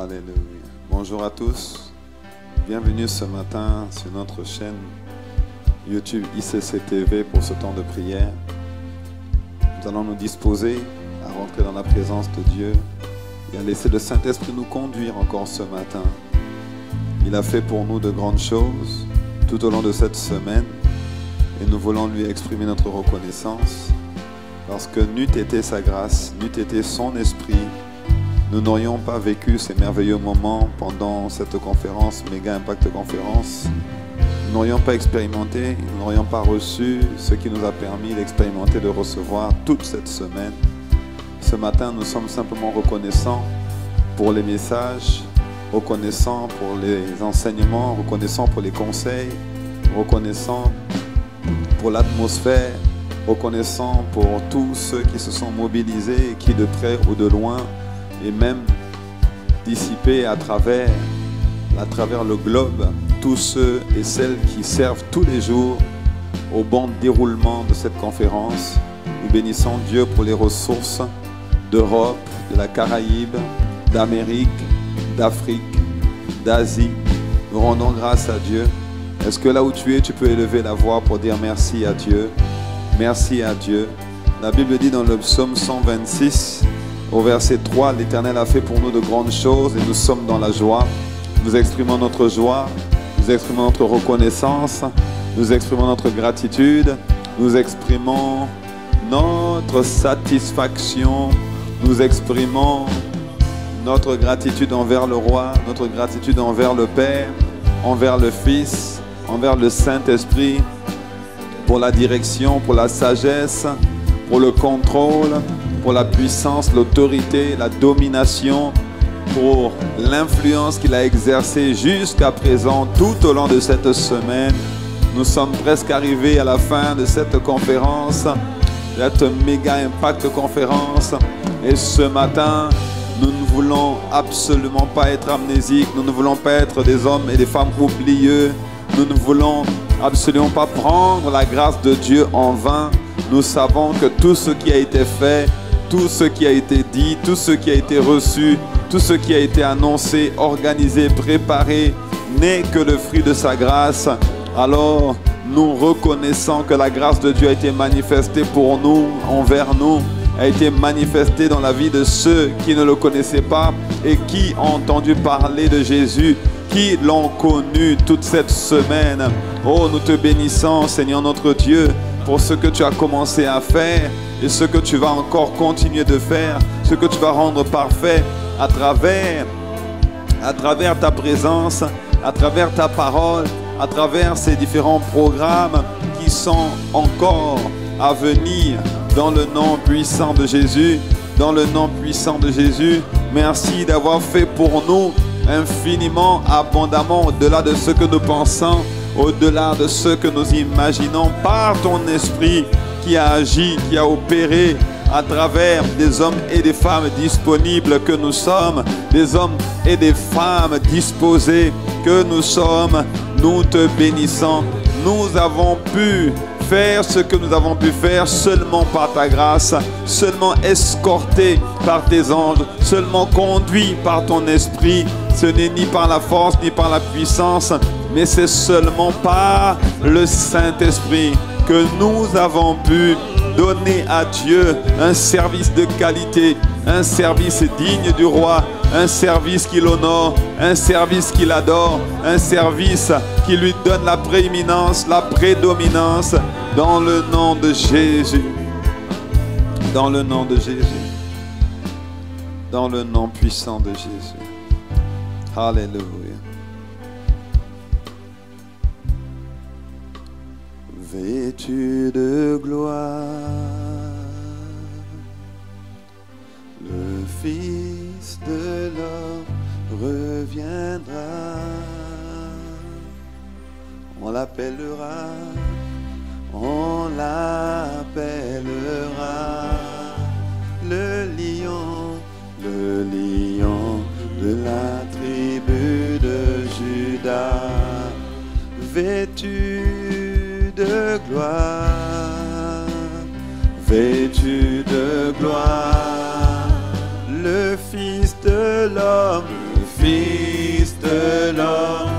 Alléluia. Bonjour à tous. Bienvenue ce matin sur notre chaîne YouTube ICC TV pour ce temps de prière. Nous allons nous disposer à rentrer dans la présence de Dieu et à laisser le Saint-Esprit nous conduire encore ce matin. Il a fait pour nous de grandes choses tout au long de cette semaine et nous voulons lui exprimer notre reconnaissance parce que n'eût été sa grâce, n'eût été son esprit, nous n'aurions pas vécu ces merveilleux moments pendant cette conférence, Méga Impact Conférence. Nous n'aurions pas expérimenté, nous n'aurions pas reçu ce qui nous a permis d'expérimenter, de recevoir toute cette semaine. Ce matin, nous sommes simplement reconnaissants pour les messages, reconnaissants pour les enseignements, reconnaissants pour les conseils, reconnaissants pour l'atmosphère, reconnaissants pour tous ceux qui se sont mobilisés, qui de près ou de loin, et même dissipés à travers le globe, tous ceux et celles qui servent tous les jours au bon déroulement de cette conférence. Nous bénissons Dieu pour les ressources d'Europe, de la Caraïbe, d'Amérique, d'Afrique, d'Asie. Nous rendons grâce à Dieu. Est-ce que là où tu es, tu peux élever la voix pour dire merci à Dieu? Merci à Dieu. La Bible dit dans le psaume 126, au verset 3, l'Éternel a fait pour nous de grandes choses et nous sommes dans la joie. Nous exprimons notre joie, nous exprimons notre reconnaissance, nous exprimons notre gratitude, nous exprimons notre satisfaction, nous exprimons notre gratitude envers le Roi, notre gratitude envers le Père, envers le Fils, envers le Saint-Esprit, pour la direction, pour la sagesse, pour le contrôle, pour la puissance, l'autorité, la domination, pour l'influence qu'il a exercée jusqu'à présent tout au long de cette semaine. Nous sommes presque arrivés à la fin de cette conférence, cette méga impact conférence. Et ce matin, nous ne voulons absolument pas être amnésiques, nous ne voulons pas être des hommes et des femmes oublieux, nous ne voulons absolument pas prendre la grâce de Dieu en vain. Nous savons que tout ce qui a été fait, tout ce qui a été dit, tout ce qui a été reçu, tout ce qui a été annoncé, organisé, préparé, n'est que le fruit de sa grâce. Alors, nous reconnaissons que la grâce de Dieu a été manifestée pour nous, envers nous, a été manifestée dans la vie de ceux qui ne le connaissaient pas et qui ont entendu parler de Jésus, qui l'ont connu toute cette semaine. Oh, nous te bénissons, Seigneur notre Dieu, pour ce que tu as commencé à faire et ce que tu vas encore continuer de faire, ce que tu vas rendre parfait à travers ta présence, à travers ta parole, à travers ces différents programmes qui sont encore à venir dans le nom puissant de Jésus, dans le nom puissant de Jésus. Merci d'avoir fait pour nous infiniment, abondamment, au-delà de ce que nous pensons, au-delà de ce que nous imaginons, par ton esprit qui a agi, qui a opéré à travers des hommes et des femmes disponibles que nous sommes, des hommes et des femmes disposés que nous sommes. Nous te bénissons. Nous avons pu faire ce que nous avons pu faire seulement par ta grâce, seulement escorté par tes anges, seulement conduit par ton esprit. Ce n'est ni par la force ni par la puissance, mais c'est seulement par le Saint-Esprit que nous avons pu donner à Dieu un service de qualité, un service digne du roi, un service qui l'honore, un service qui l'adore, un service qui lui donne la prééminence, la prédominance, dans le nom de Jésus. Dans le nom de Jésus. Dans le nom puissant de Jésus. Alléluia. Vêtu de gloire, le Fils de l'homme reviendra. On l'appellera le lion de la tribu de Juda, vêtu de gloire, le Fils de l'homme, Fils de l'homme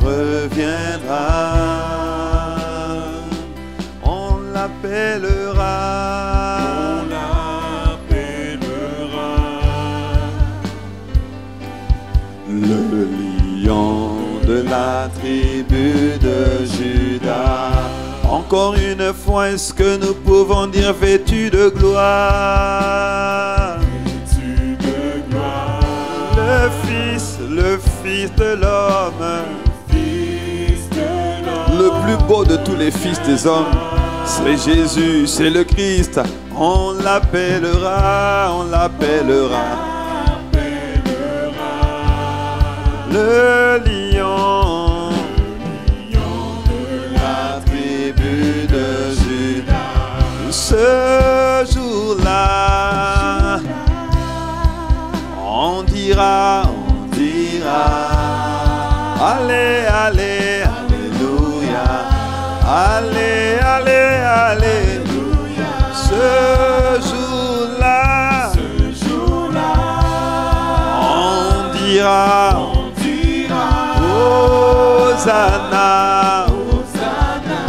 reviendra. On l'appellera. Le lion de la tribu de Juda. Encore une fois, est-ce que nous pouvons dire vêtu de gloire? Vêtu de gloire. Le Fils de l'homme. Le plus beau de tous les fils des hommes, c'est Jésus, c'est le Christ. On l'appellera, on l'appellera. Le lion de la tribu de Juda. Ce jour-là, on dira, allez, allez, alléluia, allez, allez, alléluia. Ce jour-là, on dira, Hosanna, Hosanna,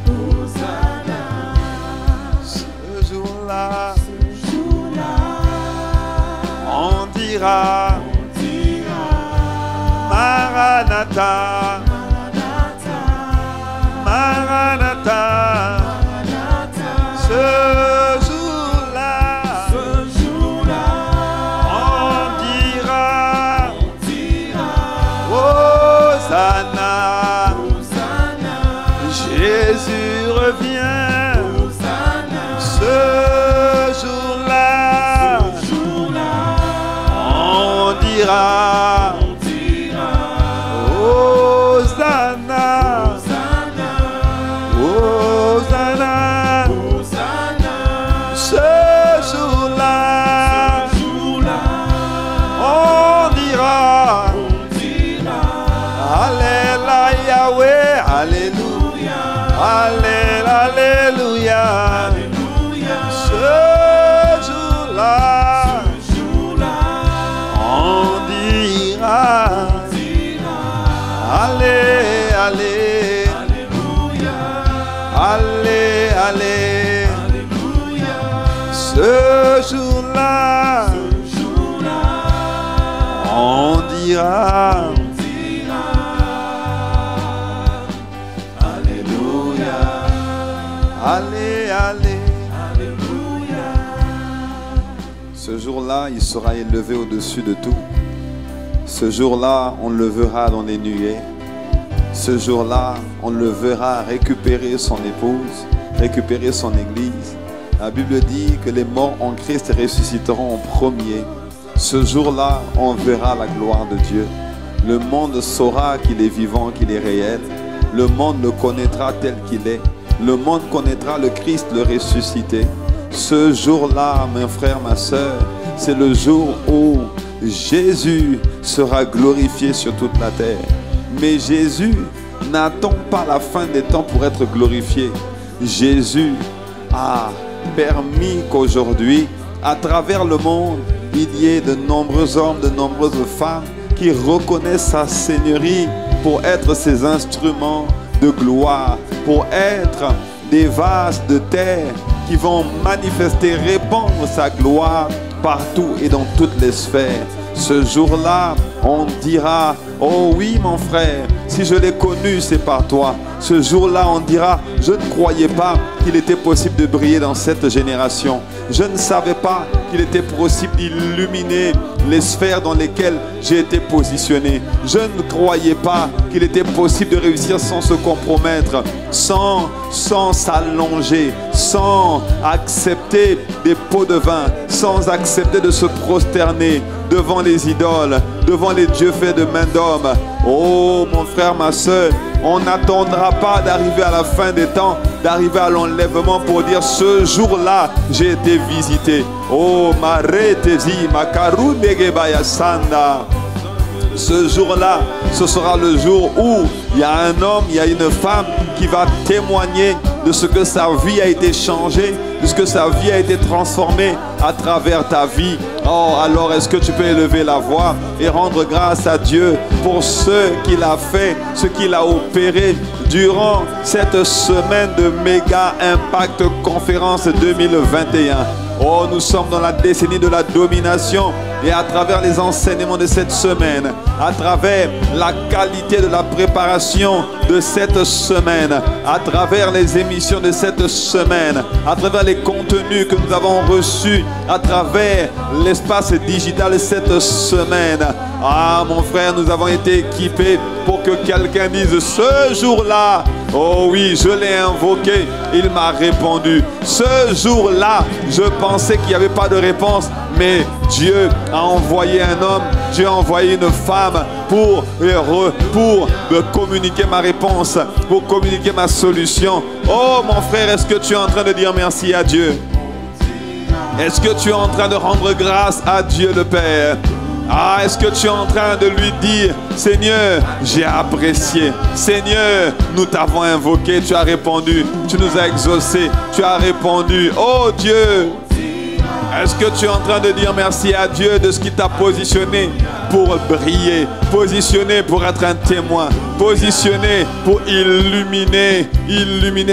Hosanna. Ce jour-là, on dira, Maranatha, Maranatha. Ce jour-là, on dira, Hosanna, Jésus revient. Ce jour-là, on dira, Hosanna, Hosanna. Ce jour-là, on dira, Alléluia, Yahweh, Alléluia, Alléluia. Ce jour-là, on dira, allez, allez, allez, allez. Ce jour-là, on dira, alléluia, allez, allez. Ce jour-là, il sera élevé au-dessus de tout. Ce jour-là, on le verra dans les nuées. Ce jour-là, on le verra récupérer son épouse, récupérer son église. La Bible dit que les morts en Christ ressusciteront en premier. Ce jour-là, on verra la gloire de Dieu. Le monde saura qu'il est vivant, qu'il est réel. Le monde le connaîtra tel qu'il est. Le monde connaîtra le Christ, le ressuscité. Ce jour-là, mes frères, ma soeur, c'est le jour où Jésus sera glorifié sur toute la terre. Mais Jésus n'attend pas la fin des temps pour être glorifié. Jésus a permis qu'aujourd'hui, à travers le monde, il y ait de nombreux hommes, de nombreuses femmes qui reconnaissent sa seigneurie pour être ses instruments de gloire, pour être des vases de terre qui vont manifester, répandre sa gloire partout et dans toutes les sphères. Ce jour-là, on dira, oh oui mon frère, si je l'ai connu, c'est par toi. Ce jour-là, on dira, je ne croyais pas qu'il était possible de briller dans cette génération. Je ne savais pas qu'il était possible d'illuminer les sphères dans lesquelles j'ai été positionné. Je ne croyais pas qu'il était possible de réussir sans se compromettre, sans s'allonger, sans accepter des pots de vin, sans accepter de se prosterner devant les idoles, devant les dieux faits de main d'homme. Oh mon frère, ma soeur, on n'attendra pas d'arriver à la fin des temps, d'arriver à l'enlèvement pour dire ce jour-là, j'ai été visité. Oh Maretezi Makaru Negebaya Sanda. Ce jour-là, ce sera le jour où il y a un homme, il y a une femme qui va témoigner de ce que sa vie a été changée puisque sa vie a été transformée à travers ta vie. Oh, alors est-ce que tu peux élever la voix et rendre grâce à Dieu pour ce qu'il a fait, ce qu'il a opéré durant cette semaine de Méga Impact Conférence 2021. Oh, nous sommes dans la décennie de la domination et à travers les enseignements de cette semaine, à travers la qualité de la préparation de cette semaine, à travers les émissions de cette semaine, à travers les contenus que nous avons reçus, à travers l'espace digital cette semaine. Ah, mon frère, nous avons été équipés pour que quelqu'un dise ce jour-là, oh oui, je l'ai invoqué, il m'a répondu. Ce jour-là, je pensais qu'il n'y avait pas de réponse, mais Dieu a envoyé un homme, Dieu a envoyé une femme pour me communiquer ma réponse, pour communiquer ma solution. Oh mon frère, est-ce que tu es en train de dire merci à Dieu? Est-ce que tu es en train de rendre grâce à Dieu le Père? Ah, est-ce que tu es en train de lui dire, Seigneur, j'ai apprécié. Seigneur, nous t'avons invoqué, tu as répondu. Tu nous as exaucés, tu as répondu. Oh Dieu, est-ce que tu es en train de dire merci à Dieu de ce qui t'a positionné pour briller, positionné pour être un témoin, positionné pour illuminer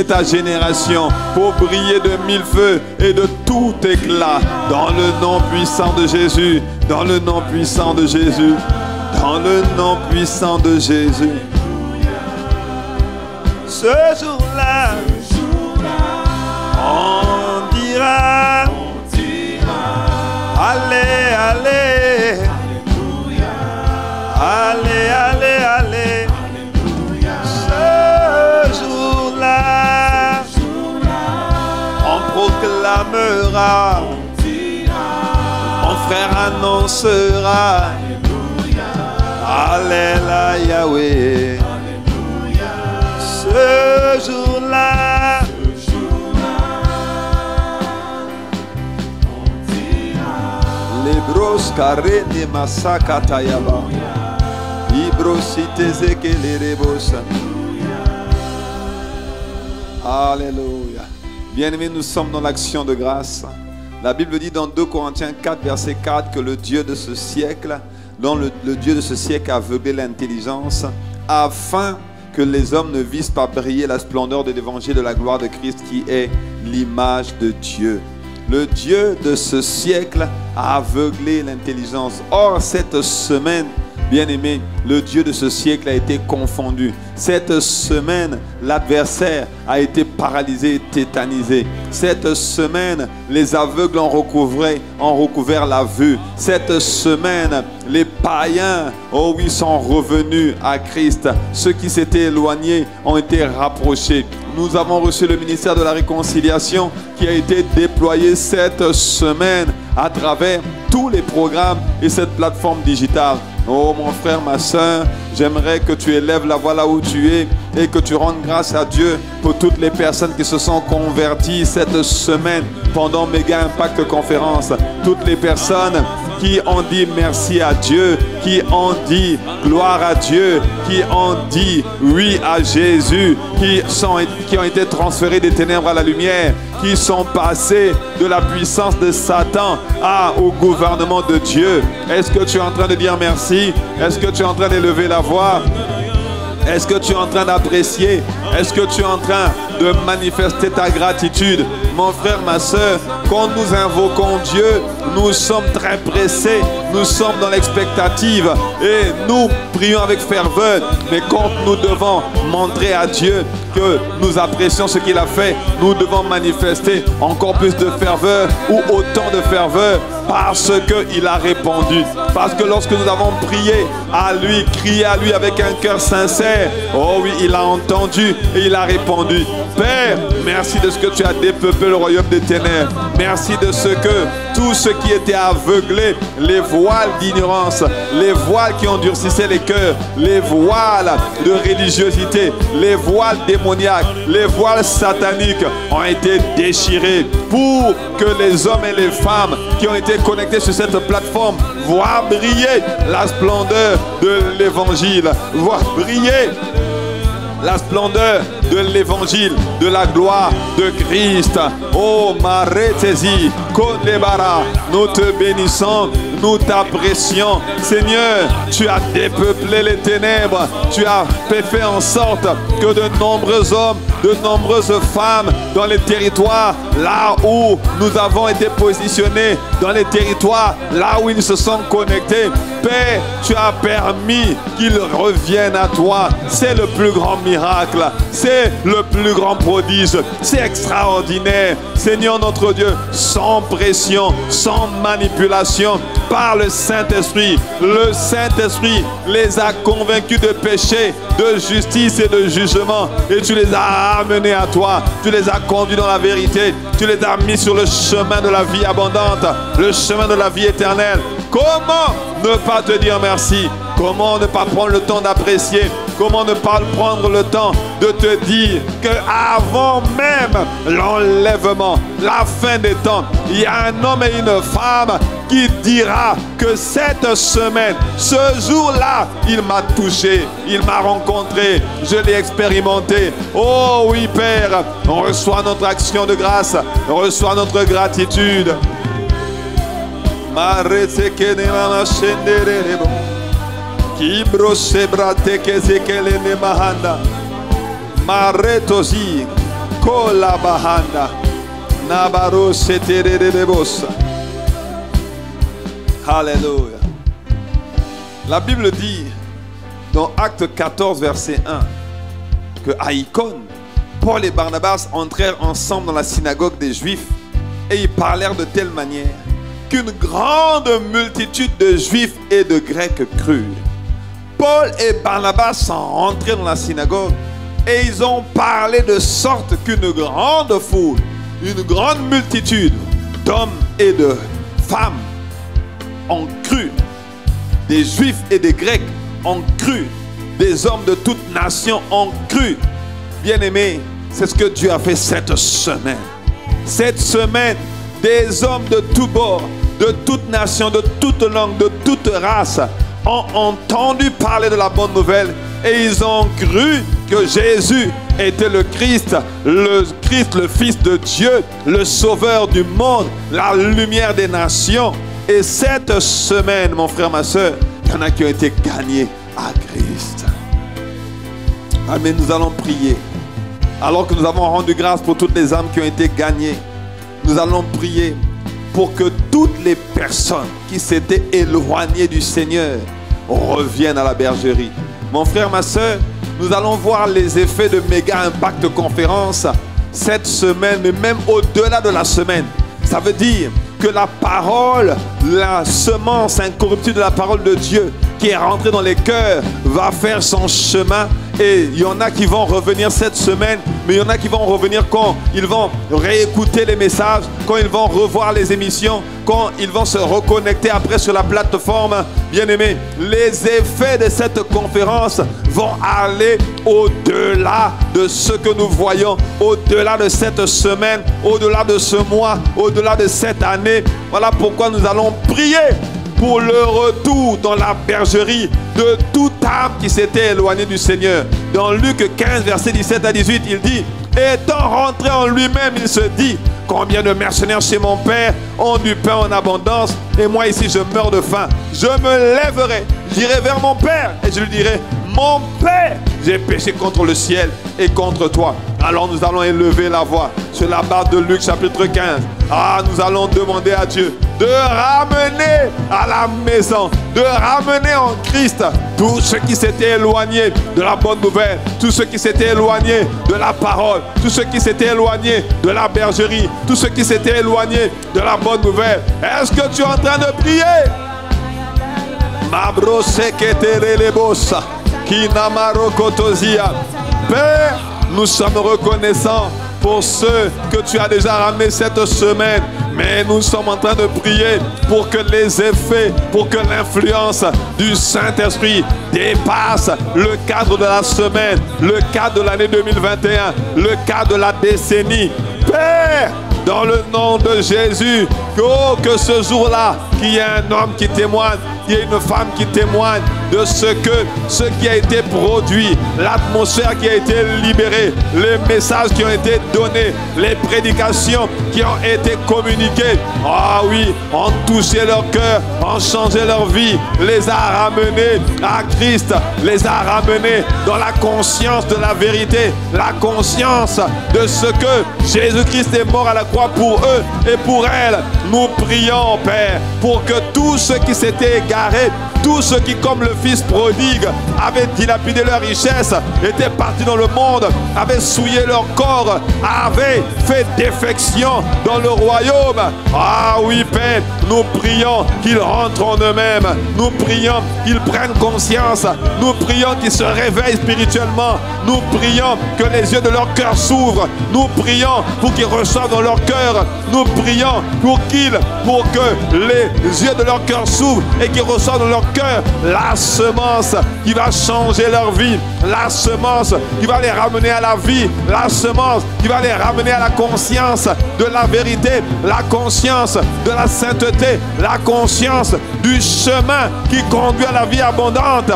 ta génération, pour briller de mille feux et de tout éclat, dans le nom puissant de Jésus, dans le nom puissant de Jésus, dans le nom puissant de Jésus. Ce jour-là, on dira, allez, allez, allez, allez, allez. Ce jour-là, on proclamera, mon frère annoncera, Alléluia Yahweh. Ce jour-là, Lebros karene masaka tayaba. Ibrosite rebos. Alléluia. Bien-aimés, nous sommes dans l'action de grâce. La Bible dit dans 2 Corinthiens 4, verset 4, que le Dieu de ce siècle, dont le Dieu de ce siècle a aveuglé l'intelligence, afin que les hommes ne visent pas briller la splendeur de l'évangile de la gloire de Christ, qui est l'image de Dieu. Le Dieu de ce siècle a aveuglé l'intelligence. Or, cette semaine, bien-aimé, le Dieu de ce siècle a été confondu. Cette semaine, l'adversaire a été paralysé, tétanisé. Cette semaine, les aveugles ont recouvert la vue. Cette semaine, les païens, oh oui, sont revenus à Christ. Ceux qui s'étaient éloignés ont été rapprochés. Nous avons reçu le ministère de la réconciliation qui a été déployé cette semaine à travers tous les programmes et cette plateforme digitale. Oh mon frère, ma soeur, j'aimerais que tu élèves la voix là où tu es et que tu rendes grâce à Dieu pour toutes les personnes qui se sont converties cette semaine pendant Méga Impact Conférence. Toutes les personnes qui ont dit merci à Dieu, qui ont dit gloire à Dieu, qui ont dit oui à Jésus, qui ont été transférés des ténèbres à la lumière, qui sont passés de la puissance de Satan au gouvernement de Dieu. Est-ce que tu es en train de dire merci? Est-ce que tu es en train d'élever la voix? Est-ce que tu es en train d'apprécier? Est-ce que tu es en train de manifester ta gratitude? Mon frère, ma soeur, quand nous invoquons Dieu, nous sommes très pressés, nous sommes dans l'expectative et nous prions avec ferveur. Mais quand nous devons montrer à Dieu que nous apprécions ce qu'il a fait, nous devons manifester encore plus de ferveur ou autant de ferveur parce qu'il a répondu. Parce que lorsque nous avons prié à lui, crié à lui avec un cœur sincère, oh oui, il a entendu et il a répondu. Père, merci de ce que tu as dépeuplé le royaume des ténèbres. Merci de ce que tout ce qui était aveuglé, les voiles d'ignorance, les voiles qui endurcissaient les cœurs, les voiles de religiosité, les voiles démoniaques, les voiles sataniques ont été déchirés pour que les hommes et les femmes qui ont été connectés sur cette plateforme voient briller la splendeur de l'évangile, voient briller la splendeur de l'évangile, de la gloire de Christ. Oh, Marétési, Kodebara, nous te bénissons, nous t'apprécions. Seigneur, tu as dépeuplé les ténèbres, tu as fait en sorte que de nombreux hommes, de nombreuses femmes dans les territoires, là où nous avons été positionnés, dans les territoires, là où ils se sont connectés, Père, tu as permis qu'ils reviennent à toi. C'est le plus grand miracle, c'est le plus grand prodige, c'est extraordinaire. Seigneur notre Dieu, sans pression, sans manipulation, par le Saint-Esprit. Le Saint-Esprit les a convaincus de péché, de justice et de jugement. Et tu les as ramenés à toi. Tu les as conduits dans la vérité. Tu les as mis sur le chemin de la vie abondante, le chemin de la vie éternelle. Comment ne pas te dire merci? Comment ne pas prendre le temps d'apprécier? Comment ne pas prendre le temps de te dire qu'avant même l'enlèvement, la fin des temps, il y a un homme et une femme qui dira que cette semaine, ce jour-là, il m'a touché, il m'a rencontré, je l'ai expérimenté. Oh oui, Père, on reçoit notre action de grâce, on reçoit notre gratitude. Kibrose brate kezekele ne mahanda maretozi kola bahanda nabaro seterere de bossa. Alléluia. La Bible dit dans Acte 14 verset 1 que à Icône, Paul et Barnabas entrèrent ensemble dans la synagogue des Juifs et ils parlèrent de telle manière qu'une grande multitude de Juifs et de Grecs crurent. Paul et Barnabas sont rentrés dans la synagogue et ils ont parlé de sorte qu'une grande foule, une grande multitude d'hommes et de femmes ont cru. Des Juifs et des Grecs ont cru. Des hommes de toute nation ont cru. Bien-aimés, c'est ce que Dieu a fait cette semaine. Cette semaine, des hommes de tous bords, de toute nation, de toute langue, de toute race ont entendu parler de la bonne nouvelle et ils ont cru que Jésus était le Christ, le Fils de Dieu, le Sauveur du monde, la lumière des nations. Et cette semaine, mon frère, ma soeur, il y en a qui ont été gagnés à Christ. Amen, nous allons prier. Alors que nous avons rendu grâce pour toutes les âmes qui ont été gagnées, nous allons prier pour que toutes les personnes qui s'étaient éloignées du Seigneur reviennent à la bergerie. Mon frère, ma soeur, nous allons voir les effets de Méga Impact Conférence cette semaine, mais même au-delà de la semaine. Ça veut dire que la parole, la semence incorruptible de la parole de Dieu qui est rentrée dans les cœurs va faire son chemin. Et il y en a qui vont revenir cette semaine, mais il y en a qui vont revenir quand ils vont réécouter les messages, quand ils vont revoir les émissions, quand ils vont se reconnecter après sur la plateforme. Bien-aimés, les effets de cette conférence vont aller au-delà de ce que nous voyons, au-delà de cette semaine, au-delà de ce mois, au-delà de cette année. Voilà pourquoi nous allons prier pour le retour dans la bergerie de toute âme qui s'était éloignée du Seigneur. Dans Luc 15, versets 17 à 18, il dit: étant rentré en lui-même, il se dit: combien de mercenaires chez mon père ont du pain en abondance, et moi ici je meurs de faim. Je me lèverai, j'irai vers mon père, et je lui dirai: mon père, j'ai péché contre le ciel et contre toi. Alors nous allons élever la voix sur la barre de Luc chapitre 15. Nous allons demander à Dieu de ramener à la maison, de ramener en Christ tous ceux qui s'étaient éloignés de la bonne nouvelle, tous ceux qui s'étaient éloignés de la parole, tous ceux qui s'étaient éloignés de la bergerie, tous ceux qui s'étaient éloignés de la bonne nouvelle. Est-ce que tu es en train de prier? Père, nous sommes reconnaissants pour ceux que tu as déjà ramenés cette semaine. Mais nous sommes en train de prier pour que les effets, pour que l'influence du Saint-Esprit dépasse le cadre de la semaine, le cadre de l'année 2021, le cadre de la décennie. Père, dans le nom de Jésus, que ce jour-là, qu'il y ait un homme qui témoigne, qu'il y ait une femme qui témoigne de ce qui a été produit, l'atmosphère qui a été libérée, les messages qui ont été donnés, les prédications qui ont été communiquées. Ah oui, ont touché leur cœur, ont changé leur vie, les a ramenés à Christ, les a ramenés dans la conscience de la vérité, la conscience de ce que Jésus-Christ est mort à la croix pour eux et pour elles. Nous prions, Père, pour que tous ceux qui s'étaient égarés, tous ceux qui, comme le Fils prodigue, avaient dilapidé leur richesse, étaient partis dans le monde, avaient souillé leur corps, avaient fait défection dans le royaume. Ah oui, Père, nous prions qu'ils rentrent en eux-mêmes. Nous prions qu'ils prennent conscience. Nous prions qu'ils se réveillent spirituellement. Nous prions que les yeux de leur cœur s'ouvrent. Nous prions pour qu'ils reçoivent dans leur cœur. Nous prions pour que les yeux de leur cœur s'ouvrent et qu'ils reçoivent dans leur cœur la semence qui va changer leur vie, la semence qui va les ramener à la vie, la semence qui va les ramener à la conscience de la vérité, la conscience de la sainteté, la conscience du chemin qui conduit à la vie abondante.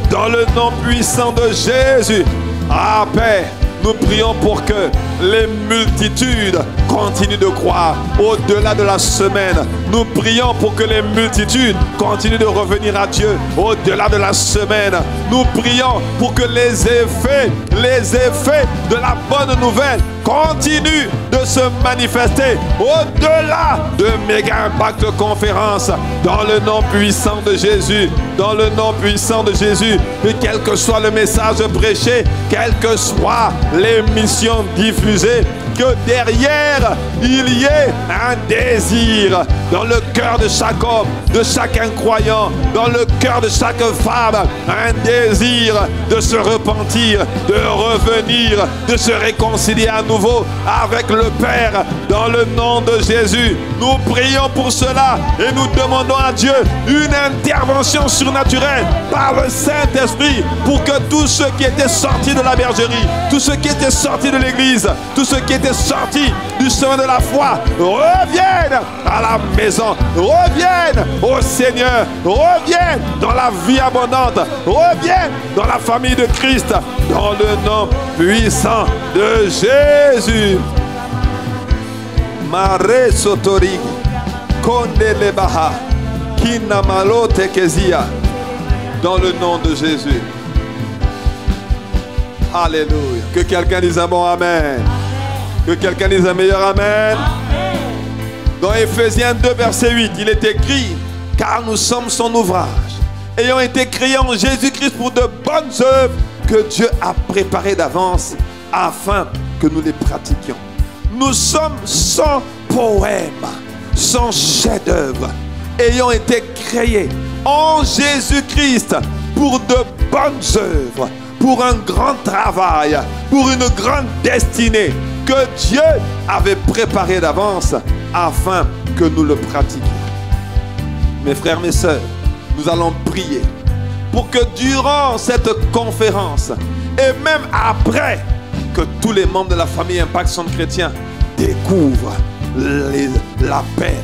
Dans le nom puissant de Jésus, ah Père, nous prions pour que les multitudes continuent de croire au-delà de la semaine. Nous prions pour que les multitudes continuent de revenir à Dieu au-delà de la semaine. Nous prions pour que les effets de la bonne nouvelle continuent de se manifester au-delà de Méga Impact Conférence. Dans le nom puissant de Jésus, dans le nom puissant de Jésus, et quel que soit le message prêché, quelles que soient les missions diffusées, que derrière il y ait un désir dans le cœur de chaque homme, de chaque croyant, dans le cœur de chaque femme, un désir de se repentir, de revenir, de se réconcilier à nouveau avec le Père. Dans le nom de Jésus, nous prions pour cela et nous demandons à Dieu une intervention surnaturelle par le Saint-Esprit pour que tous ceux qui étaient sortis de la bergerie, tous ceux qui étaient sortis de l'église, tous ceux qui étaient sortis du chemin de la foi reviennent à la maison, reviennent au Seigneur, reviennent dans la vie abondante, reviennent dans la famille de Christ, dans le nom puissant de Jésus. Mare sotori konde lebaha kinamalo tekezia, dans le nom de Jésus. Alléluia. Que quelqu'un dise un bon amen. Que quelqu'un dise un meilleur amen. Dans Éphésiens 2 verset 8, il est écrit: car nous sommes son ouvrage, ayant été créés en Jésus-Christ pour de bonnes œuvres que Dieu a préparées d'avance afin que nous les pratiquions. Nous sommes son poème, son chef-d'œuvre, ayant été créés en Jésus-Christ pour de bonnes œuvres, pour un grand travail, pour une grande destinée que Dieu avait préparée d'avance afin que nous le pratiquions. Mes frères, mes sœurs, nous allons prier pour que durant cette conférence et même après, que tous les membres de la famille Impact Centre Chrétien découvrent l'appel,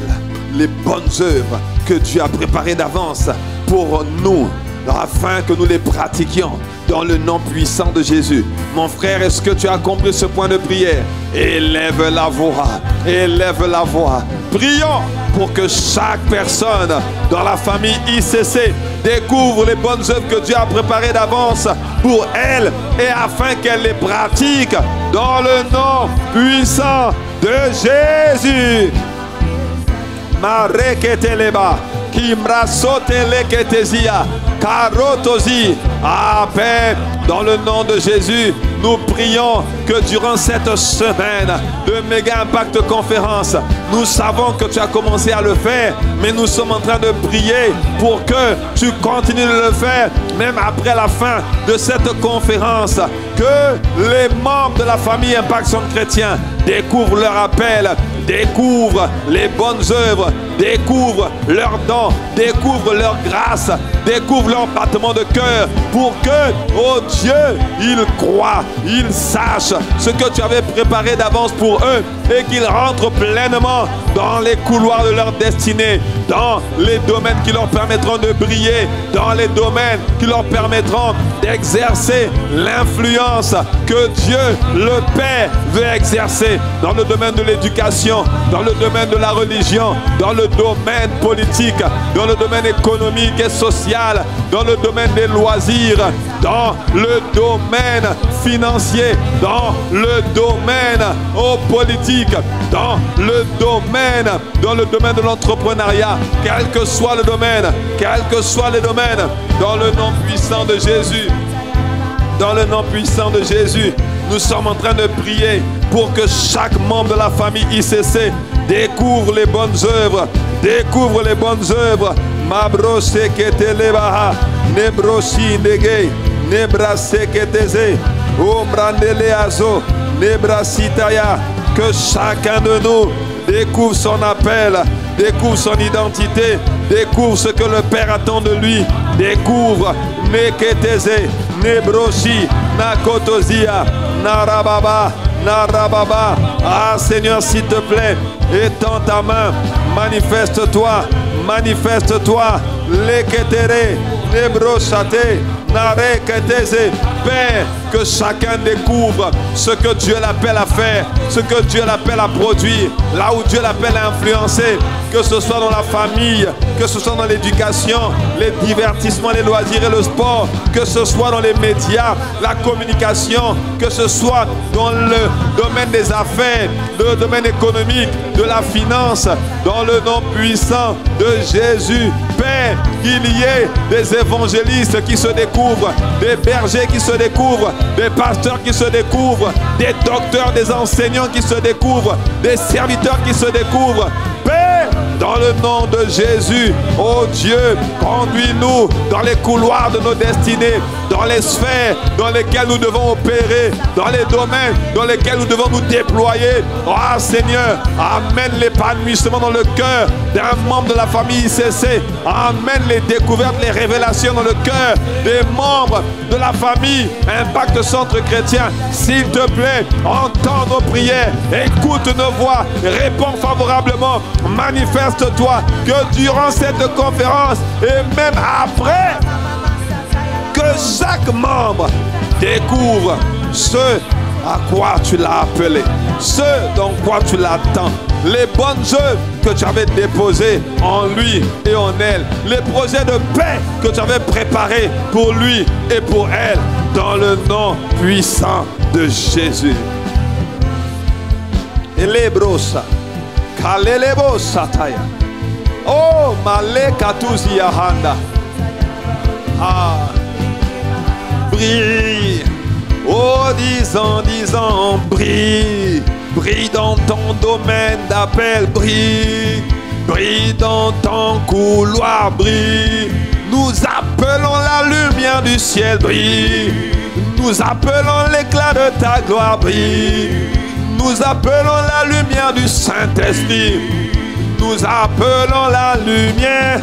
les bonnes œuvres que Dieu a préparées d'avance pour nous, afin que nous les pratiquions dans le nom puissant de Jésus. Mon frère, est-ce que tu as compris ce point de prière? Élève la voix, élève la voix. Prions pour que chaque personne dans la famille ICC découvre les bonnes œuvres que Dieu a préparées d'avance pour elle et afin qu'elle les pratique dans le nom puissant de Jésus. Mareketeleba, Kimrasoteleketesia, Karotosi. Ah Père, dans le nom de Jésus, nous prions que durant cette semaine de Méga Impact Conférence, nous savons que tu as commencé à le faire, mais nous sommes en train de prier pour que tu continues de le faire, même après la fin de cette conférence. Que les membres de la famille Impact Centre Chrétien découvre leur appel, découvre les bonnes œuvres, découvre leurs dons, découvre leur grâce, découvre leur battement de cœur pour que, oh Dieu, ils croient, ils sachent ce que tu avais préparé d'avance pour eux et qu'ils rentrent pleinement dans les couloirs de leur destinée, dans les domaines qui leur permettront de briller, dans les domaines qui leur permettront d'exercer l'influence que Dieu, le Père, veut exercer dans le domaine de l'éducation, dans le domaine de la religion, dans le domaine politique, dans le domaine économique et social, dans le domaine des loisirs, dans le domaine financier, dans le domaine politique, dans le domaine de l'entrepreneuriat, quel que soit le domaine, dans le nom puissant de Jésus. Dans le nom puissant de Jésus, nous sommes en train de prier pour que chaque membre de la famille ICC découvre les bonnes œuvres. Découvre les bonnes œuvres. Mabrose ketelebaha, nebrosi ndege, nebrase keteze, ombrandele azo, nebrasitaya. Que chacun de nous découvre son appel, découvre son identité, découvre ce que le Père attend de lui, découvre neketeze, nebrosi, nakotozia, narababa, narababa. Ah Seigneur, s'il te plaît, étends ta main, manifeste-toi, manifeste-toi, leketere, nebrosate, nareketeze. Père, que chacun découvre ce que Dieu l'appelle à faire, ce que Dieu l'appelle à produire, là où Dieu l'appelle à influencer, que ce soit dans la famille, que ce soit dans l'éducation, les divertissements, les loisirs et le sport, que ce soit dans les médias, la communication, que ce soit dans le domaine des affaires, le domaine économique, de la finance, dans le nom puissant de Jésus. Père, qu'il y ait des évangélistes qui se découvrent, des bergers qui se découvrent, des pasteurs qui se découvrent, des docteurs, des enseignants qui se découvrent, des serviteurs qui se découvrent. Père, dans le nom de Jésus, oh Dieu, conduis-nous dans les couloirs de nos destinées, dans les sphères dans lesquelles nous devons opérer, dans les domaines dans lesquels nous devons nous déployer. Oh Seigneur, amène l'épanouissement dans le cœur d'un membre de la famille ICC. Amène les découvertes, les révélations dans le cœur des membres de la famille Impact Centre Chrétien. S'il te plaît, entends nos prières, écoute nos voix, réponds favorablement, manifeste-toi, que durant cette conférence et même après, que chaque membre découvre ce à quoi tu l'as appelé, ce dans quoi tu l'attends, les bonnes œuvres que tu avais déposées en lui et en elle, les projets de paix que tu avais préparés pour lui et pour elle, dans le nom puissant de Jésus. Elebrosa, kalelebosa taya. Oh, malekatuzi yahanda. Ah, brille. Oh, 10 ans, brille. Brille dans ton domaine d'appel, brille. Brille dans ton couloir, brille. Nous appelons la lumière du ciel, brille. Nous appelons l'éclat de ta gloire, brille. Nous appelons la lumière du Saint-Esprit. Nous appelons la lumière,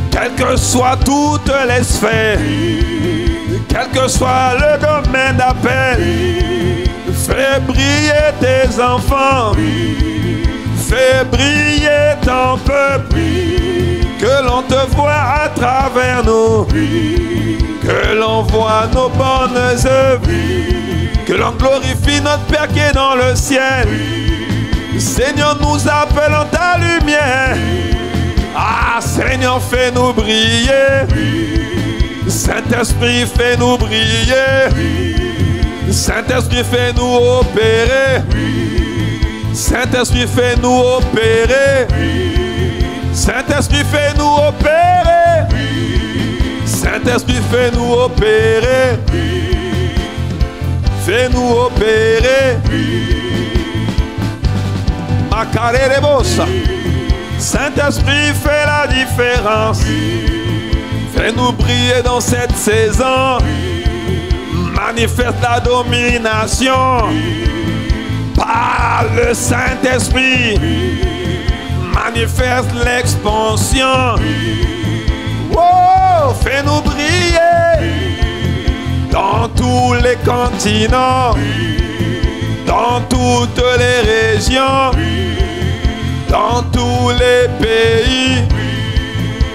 quelles que soient toutes les sphères, quel que soit le domaine d'appel. Fais briller tes enfants, fais briller ton peuple, que l'on te voit à travers nous, que l'on voit nos bonnes œuvres, que l'on glorifie notre Père qui est dans le ciel. Seigneur, nous appelons ta lumière. Ah, Seigneur, fais-nous briller. Saint-Esprit, fais-nous briller. Saint-Esprit, fais-nous opérer. Saint-Esprit, fais-nous opérer. Saint-Esprit, fais-nous opérer. Saint-Esprit, fais-nous opérer. Fais-nous opérer. Saint-Esprit, fais la différence. Fais-nous briller dans cette saison. Manifeste la domination. par le Saint-Esprit, manifeste l'expansion. Oh, fais-nous briller dans tous les continents, dans toutes les régions, dans tous les pays,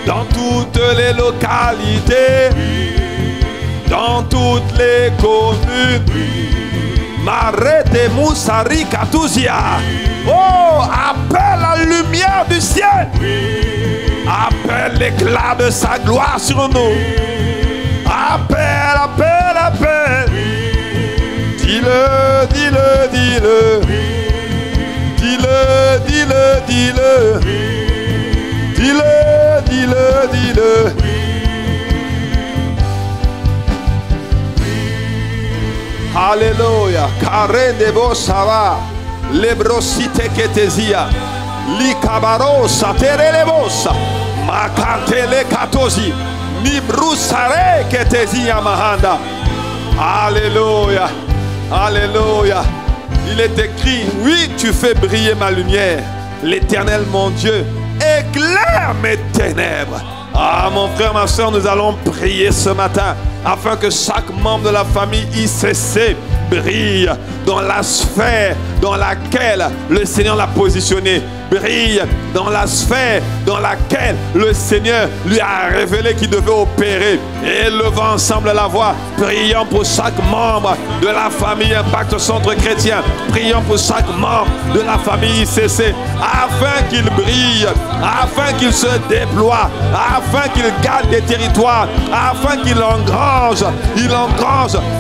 dans toutes les localités, dans toutes les communes. Marete Moussari Katouzia. Oh, appelle la lumière du ciel. Appelle l'éclat de sa gloire sur nous. Appelle, appelle, appelle. Dis-le, dis-le, dis-le. Dis-le, dis-le, dis-le. Dis-le, dis-le, dis-le. Alléluia. Kare de Bosava. Lebrosite Ketezia. Likabaro Saterelebosa. Makatele Katozi. Nibrusare Ketezia Mahanda. Alléluia. Alléluia. Il est écrit, oui, tu fais briller ma lumière. L'Éternel, mon Dieu, éclaire mes ténèbres. Ah, mon frère, ma soeur, nous allons prier ce matin afin que chaque membre de la famille ICC brille dans la sphère dans laquelle le Seigneur l'a positionné. Brille dans la sphère dans laquelle le Seigneur lui a révélé qu'il devait opérer. Et levant ensemble la voix, prions pour chaque membre de la famille Impact Centre Chrétien. Prions pour chaque membre de la famille ICC afin qu'il brille, afin qu'il se déploie, afin qu'il gagne des territoires, afin qu'il engrange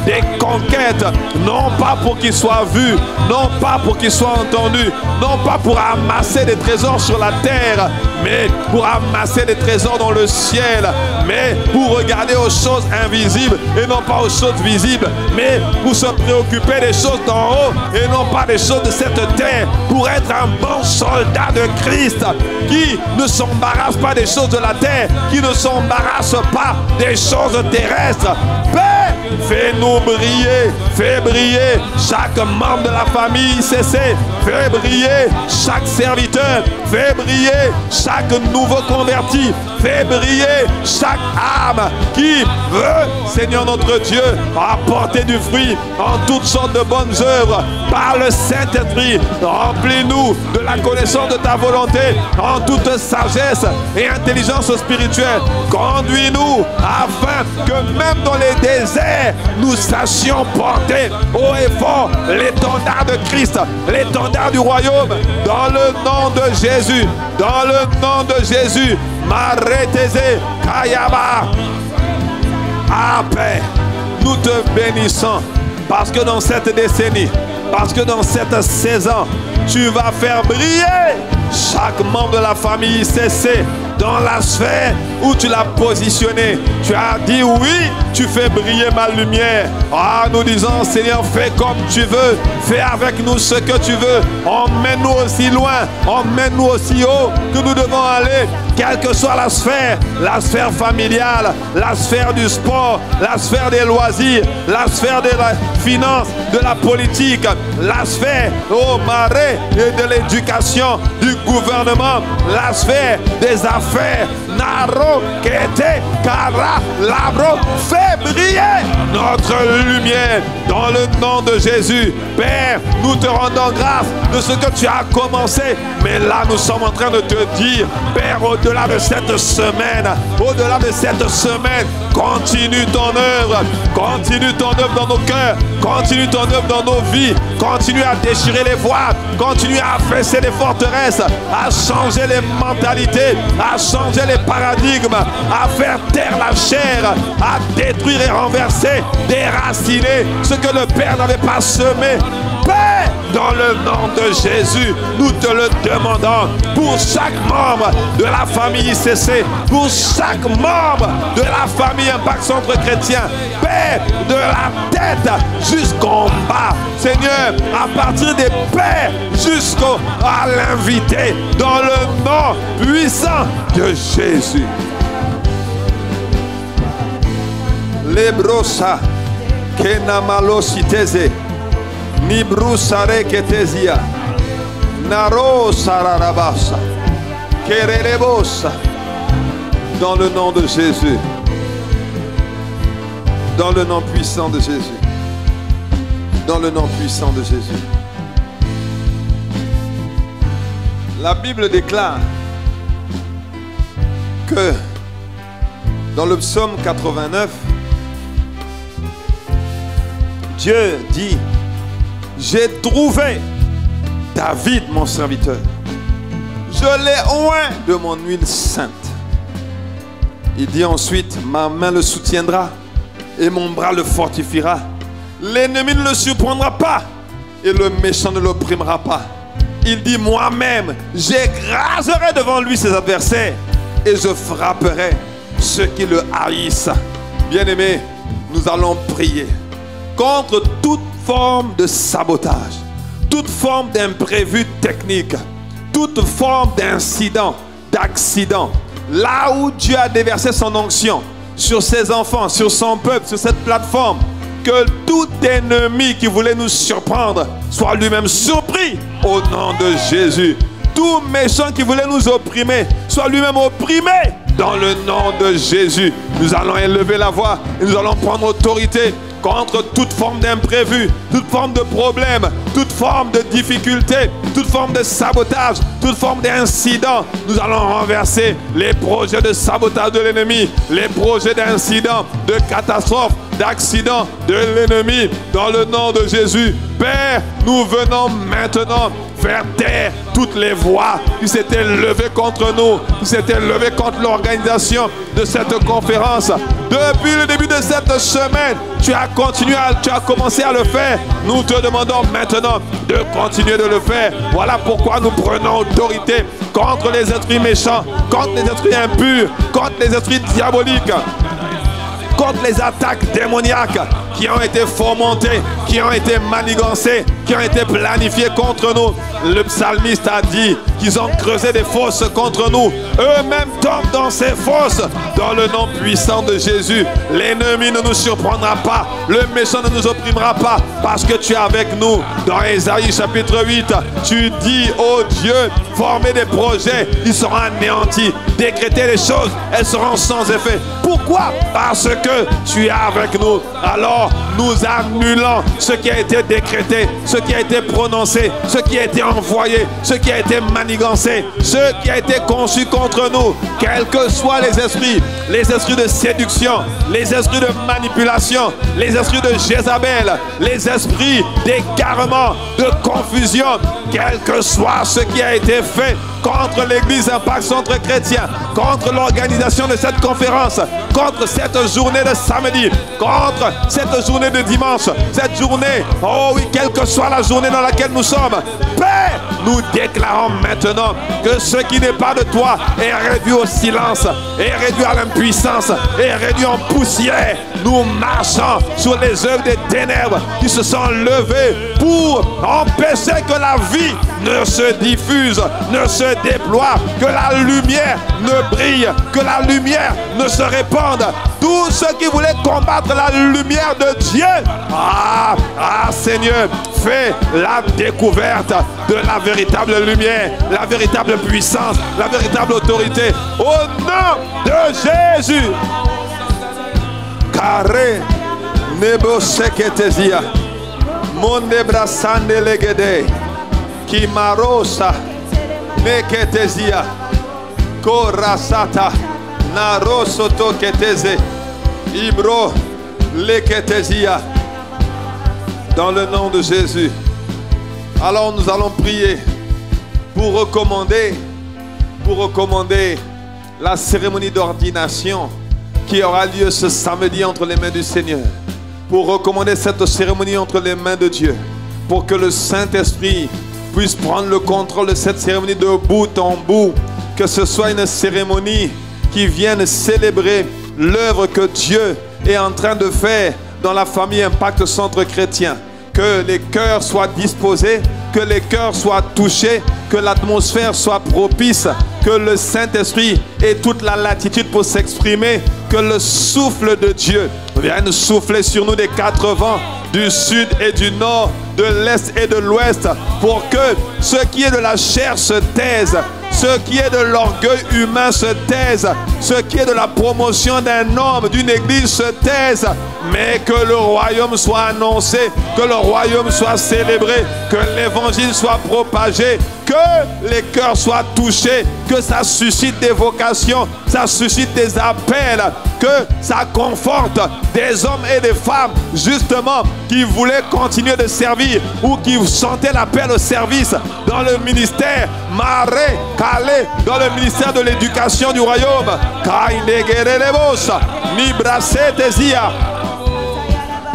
des conquêtes, non pas pour qu'il soit vu, non pas pour qu'il soit entendu, non pas pour amasser des trésors sur la terre, mais pour amasser des trésors dans le ciel, mais pour regarder aux choses invisibles et non pas aux choses visibles, mais pour se préoccuper des choses d'en haut et non pas des choses de cette terre, pour être un bon soldat de Christ qui ne s'embarrasse pas des choses de la terre, qui ne s'embarrasse pas des choses terrestres. Père, fais-nous briller, fais briller chaque membre de la famille ICC, fais briller chaque serviteur, fais briller chaque nouveau converti, fais briller chaque âme qui veut, Seigneur notre Dieu, apporter du fruit en toutes sortes de bonnes œuvres par le Saint-Esprit. Remplis-nous de la connaissance de ta volonté en toute sagesse et intelligence spirituelle. Conduis-nous afin que même dans les déserts, nous sachions porter haut et fort l'étendard de Christ, l'étendard du royaume, dans le nom de Jésus, dans le nom de Jésus. Mareteze Kayaba. Ah Père, nous te bénissons parce que dans cette décennie, parce que dans cette saison, tu vas faire briller chaque membre de la famille ICC dans la sphère où tu l'as positionné. Tu as dit oui, tu fais briller ma lumière. Ah, nous disons, Seigneur, fais comme tu veux, fais avec nous ce que tu veux. Emmène-nous aussi loin, emmène-nous aussi haut que nous devons aller, quelle que soit la sphère familiale, la sphère du sport, la sphère des loisirs, la sphère de la finance, de la politique, la sphère au marais et de l'éducation, du gouvernement, la sphère des affaires. Naro, Kete, Kara, Labro, fais briller notre lumière dans le nom de Jésus. Père, nous te rendons grâce de ce que tu as commencé, mais là nous sommes en train de te dire, Père, au-delà de cette semaine, continue ton œuvre dans nos cœurs, continue ton œuvre dans nos vies, continue à déchirer les voiles, continue à affaisser les forteresses, à changer les mentalités, à changer les paradigmes, à faire taire la chair, à détruire et renverser, déraciner ce que le Père n'avait pas semé. Père, dans le nom de Jésus, nous te le demandons pour chaque membre de la famille ICC, pour chaque membre de la famille Impact Centre Chrétien. Père, de la tête jusqu'en bas. Seigneur, à partir des pères jusqu'à l'invité, dans le nom puissant de Jésus. Lebrosa, Kenamalositeze, Nibru sare ketezia. Naro sararabasa. Kererebosa. Dans le nom de Jésus. Dans le nom puissant de Jésus. Dans le nom puissant de Jésus. La Bible déclare que dans le psaume 89, Dieu dit: j'ai trouvé David mon serviteur. Je l'ai oint de mon huile sainte. Il dit ensuite: ma main le soutiendra et mon bras le fortifiera. L'ennemi ne le surprendra pas et le méchant ne l'opprimera pas. Il dit: moi-même, j'écraserai devant lui ses adversaires et je frapperai ceux qui le haïssent. Bien-aimés, nous allons prier contre toute forme de sabotage, toute forme d'imprévu technique, toute forme d'incident, d'accident. Là où Dieu a déversé son onction sur ses enfants, sur son peuple, sur cette plateforme, que tout ennemi qui voulait nous surprendre soit lui-même surpris au nom de Jésus. Tout méchant qui voulait nous opprimer soit lui-même opprimé dans le nom de Jésus. Nous allons élever la voix et nous allons prendre autorité contre toute forme d'imprévu, toute forme de problème, toute forme de difficulté, toute forme de sabotage, toute forme d'incident. Nous allons renverser les projets de sabotage de l'ennemi, les projets d'incident, de catastrophe, d'accident de l'ennemi dans le nom de Jésus. Père, nous venons maintenant faire taire toutes les voix qui s'étaient levées contre nous, qui s'étaient levées contre l'organisation de cette conférence. Depuis le début de cette semaine, tu as commencé à le faire. Nous te demandons maintenant de continuer de le faire. Voilà pourquoi nous prenons autorité contre les esprits méchants, contre les esprits impurs, contre les esprits diaboliques, contre les attaques démoniaques qui ont été fomentées, qui ont été manigancées, qui ont été planifiées contre nous. Le psalmiste a dit qu'ils ont creusé des fosses contre nous. Eux-mêmes tombent dans ces fosses. Dans le nom puissant de Jésus, l'ennemi ne nous surprendra pas. Le méchant ne nous opprimera pas parce que tu es avec nous. Dans Ésaïe chapitre 8, tu dis: oh Dieu, former des projets, ils seront anéantis. Décréter les choses, elles seront sans effet. Pourquoi? Parce que tu es avec nous. Alors nous annulons ce qui a été décrété, ce qui a été prononcé, ce qui a été envoyé, ce qui a été manigancé, ce qui a été conçu contre nous, quels que soient les esprits de séduction, les esprits de manipulation, les esprits de Jézabel, les esprits d'égarement, de confusion, quel que soit ce qui a été fait contre l'église Impact Centre Chrétien, contre l'organisation de cette conférence, contre cette journée de samedi, contre cette journée de dimanche, cette journée, oh oui, quelle que soit la journée dans laquelle nous sommes, Père, nous déclarons maintenant que ce qui n'est pas de toi est réduit au silence, est réduit à l'impuissance, est réduit en poussière. Nous marchons sur les œuvres des ténèbres qui se sont levées pour empêcher que la vie ne se diffuse, ne se déploie, que la lumière ne brille, que la lumière ne se répande. Tous ceux qui voulaient combattre la lumière de Dieu, Seigneur, fais la découverte de la véritable lumière, la véritable puissance, la véritable autorité. Au nom de Jésus. Carré nebo seketesia mondebrasande legede kimarosa meketesia korasata narosoto keteze ibro leketesia. Dans le nom de Jésus. Alors nous allons prier pour recommander la cérémonie d'ordination qui aura lieu ce samedi entre les mains du Seigneur. Pour recommander cette cérémonie entre les mains de Dieu. Pour que le Saint-Esprit puisse prendre le contrôle de cette cérémonie de bout en bout. Que ce soit une cérémonie qui vienne célébrer l'œuvre que Dieu est en train de faire dans la famille Impact Centre Chrétien. Que les cœurs soient disposés, que les cœurs soient touchés, que l'atmosphère soit propice, que le Saint-Esprit ait toute la latitude pour s'exprimer, que le souffle de Dieu vienne souffler sur nous des quatre vents, du sud et du nord, de l'Est et de l'Ouest, pour que ce qui est de la chair se taise, ce qui est de l'orgueil humain se taise, ce qui est de la promotion d'un homme, d'une église se taise, mais que le royaume soit annoncé, que le royaume soit célébré, que l'évangile soit propagé, que les cœurs soient touchés, que ça suscite des vocations, ça suscite des appels, que ça conforte des hommes et des femmes justement qui voulaient continuer de servir ou qui sentaient l'appel au service dans le ministère Maré, Calé, dans le ministère de l'éducation du royaume.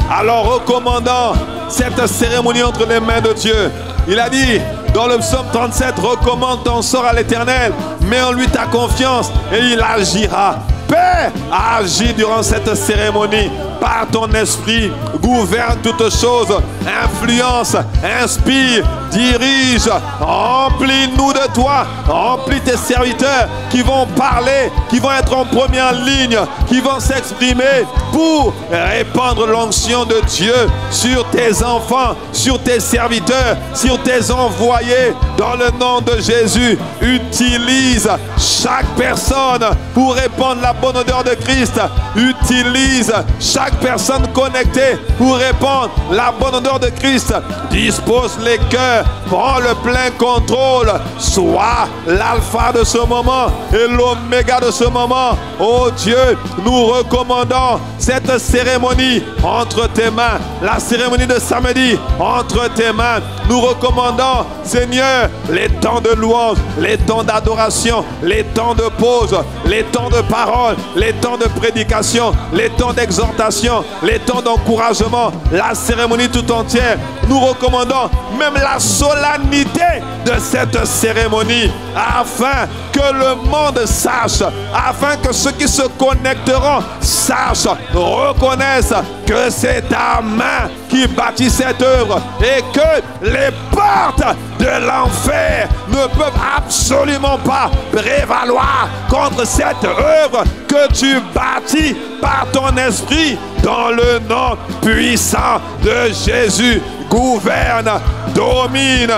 Alors recommandant cette cérémonie entre les mains de Dieu, il a dit dans le psaume 37, recommande ton sort à l'Éternel, mets en lui ta confiance et il agira. Père, agis durant cette cérémonie par ton esprit, gouverne toutes choses, influence, inspire, dirige, remplis-nous de toi, remplis tes serviteurs qui vont parler, qui vont être en première ligne, qui vont s'exprimer pour répandre l'onction de Dieu sur tes enfants, sur tes serviteurs, sur tes envoyés, dans le nom de Jésus. Utilise chaque personne pour répandre la bonne odeur de Christ. Utilise chaque personne connectée pour répandre la bonne odeur de Christ. Dispose les cœurs, prends le plein contrôle. Sois l'alpha de ce moment et l'oméga de ce moment. Oh Dieu, nous recommandons cette cérémonie entre tes mains. La cérémonie de samedi entre tes mains. Nous recommandons, Seigneur, les temps de louange, les temps d'adoration, les temps de pause, les temps de parole, les temps de prédication, les temps d'exhortation, les temps d'encouragement, la cérémonie tout entière. Nous recommandons même la solennité de cette cérémonie afin que le monde sache, afin que ceux qui se connecteront sachent, reconnaissent que c'est ta main qui bâtit cette œuvre et que les portes de l'enfer ne peuvent absolument pas prévaloir contre cette œuvre que tu bâtis par ton esprit dans le nom puissant de Jésus. Gouverne, domine,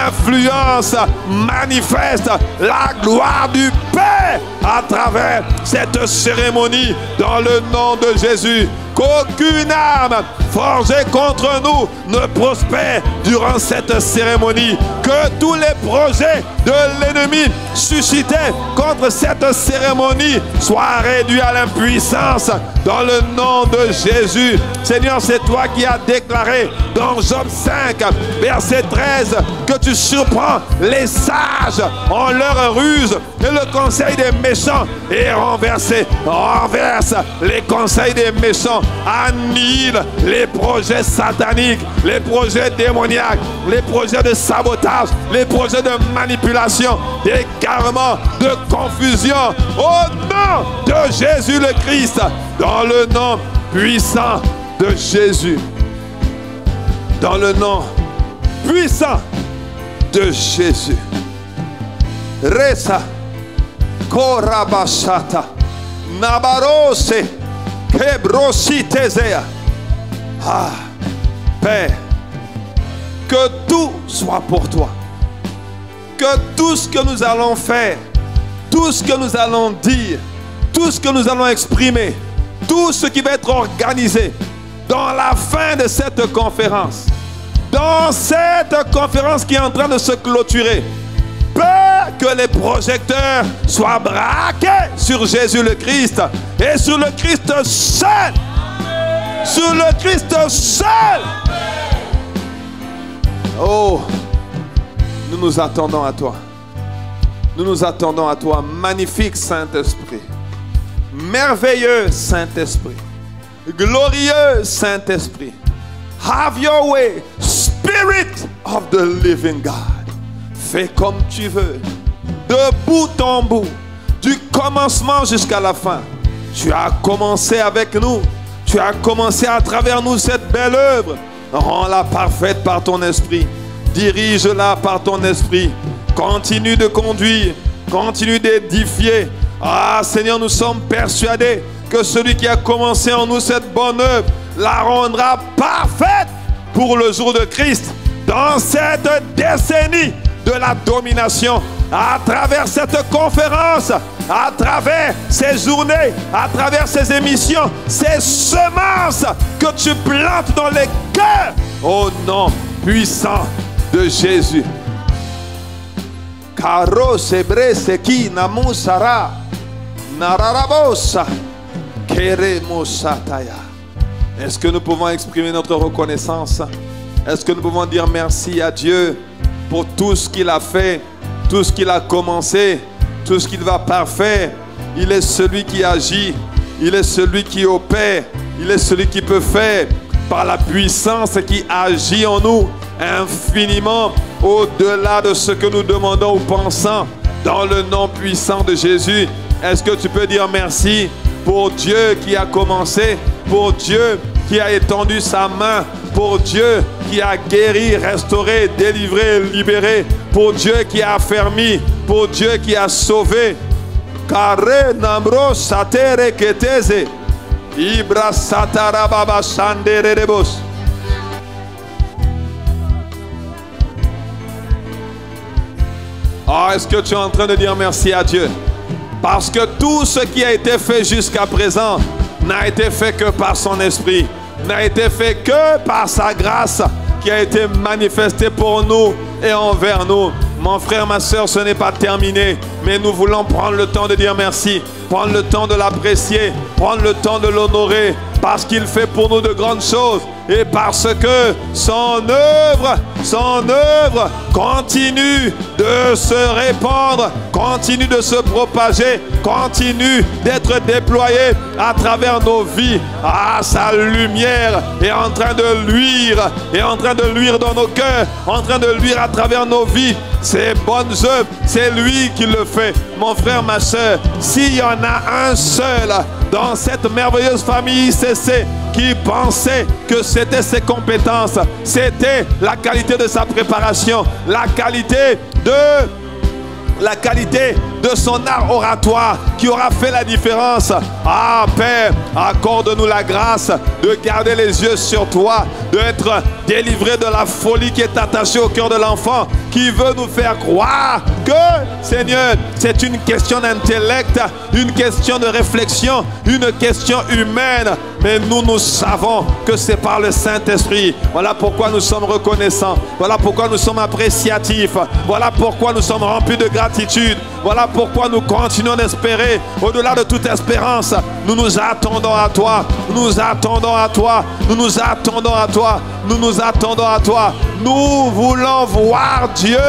influence, manifeste la gloire du Père à travers cette cérémonie dans le nom de Jésus. Qu'aucune âme forgée contre nous ne prospère durant cette cérémonie. Que tous les projets de l'ennemi suscités contre cette cérémonie soient réduits à l'impuissance dans le nom de Jésus. Seigneur, c'est toi qui as déclaré dans Job 5, verset 13, que tu surprends les sages en leur ruse et le conseil des méchants est renversé. Renverse les conseils des méchants. Annihile les projets sataniques, les projets démoniaques, les projets de sabotage, les projets de manipulation, d'égarement, de confusion. Au nom de Jésus le Christ, dans le nom puissant de Jésus, dans le nom puissant de Jésus. Resa korabashata nabarose kebrositezea. Ah, Père, que tout soit pour toi. Que tout ce que nous allons faire, tout ce que nous allons dire, tout ce que nous allons exprimer, tout ce qui va être organisé dans la fin de cette conférence, dans cette conférence qui est en train de se clôturer, Père, que les projecteurs soient braqués sur Jésus le Christ et sur le Christ seul. Sur le Christ seul. Oh, nous nous attendons à toi. Nous nous attendons à toi, magnifique Saint-Esprit, merveilleux Saint-Esprit, glorieux Saint-Esprit. Have your way, Spirit of the living God. Fais comme tu veux, de bout en bout, du commencement jusqu'à la fin. Tu as commencé avec nous. Tu as commencé à travers nous cette belle œuvre. Rends-la parfaite par ton esprit. Dirige-la par ton esprit. Continue de conduire. Continue d'édifier. Ah Seigneur, nous sommes persuadés que celui qui a commencé en nous cette bonne œuvre la rendra parfaite pour le jour de Christ, dans cette décennie de la domination, à travers cette conférence, à travers ces journées, à travers ces émissions, ces semences que tu plantes dans les cœurs, au nom puissant de Jésus. Karo sebre seki namusara nararabosa keremosataya. Est-ce que nous pouvons exprimer notre reconnaissance? Est-ce que nous pouvons dire merci à Dieu pour tout ce qu'il a fait, tout ce qu'il a commencé, tout ce qu'il va parfaire? Il est celui qui agit, il est celui qui opère, il est celui qui peut faire par la puissance qui agit en nous infiniment au-delà de ce que nous demandons ou pensons, dans le nom puissant de Jésus. Est-ce que tu peux dire merci pour Dieu qui a commencé, pour Dieu qui a étendu sa main, pour Dieu qui a guéri, restauré, délivré, libéré, pour Dieu qui a affermi, pour Dieu qui a sauvé. Kare nambro satere keteze ibra satara baba sandere rebos. Oh, est-ce que tu es en train de dire merci à Dieu? Parce que tout ce qui a été fait jusqu'à présent n'a été fait que par son esprit, n'a été fait que par sa grâce qui a été manifestée pour nous et envers nous. Mon frère, ma soeur, ce n'est pas terminé, mais nous voulons prendre le temps de dire merci, prendre le temps de l'apprécier, prendre le temps de l'honorer, parce qu'il fait pour nous de grandes choses et parce que son œuvre continue de se répandre, continue de se propager, continue d'être déployée à travers nos vies. Ah, sa lumière est en train de luire, est en train de luire dans nos cœurs, en train de luire à travers nos vies. Ces bonnes œuvres, c'est lui qui le fait. Mon frère, ma soeur, s'il y en a un seul dans cette merveilleuse famille ICC qui pensait que c'était ses compétences, c'était la qualité de sa préparation, la qualité de son art oratoire qui aura fait la différence. Ah Père, accorde-nous la grâce de garder les yeux sur toi, d'être délivré de la folie qui est attachée au cœur de l'enfant, qui veut nous faire croire que, Seigneur, c'est une question d'intellect, une question de réflexion, une question humaine. Mais nous savons que c'est par le Saint-Esprit. Voilà pourquoi nous sommes reconnaissants. Voilà pourquoi nous sommes appréciatifs. Voilà pourquoi nous sommes remplis de gratitude. Voilà pourquoi nous continuons d'espérer. Au-delà de toute espérance, nous nous attendons à toi. Nous nous attendons à toi. Nous nous attendons à toi. Nous nous attendons à toi. Nous voulons voir Dieu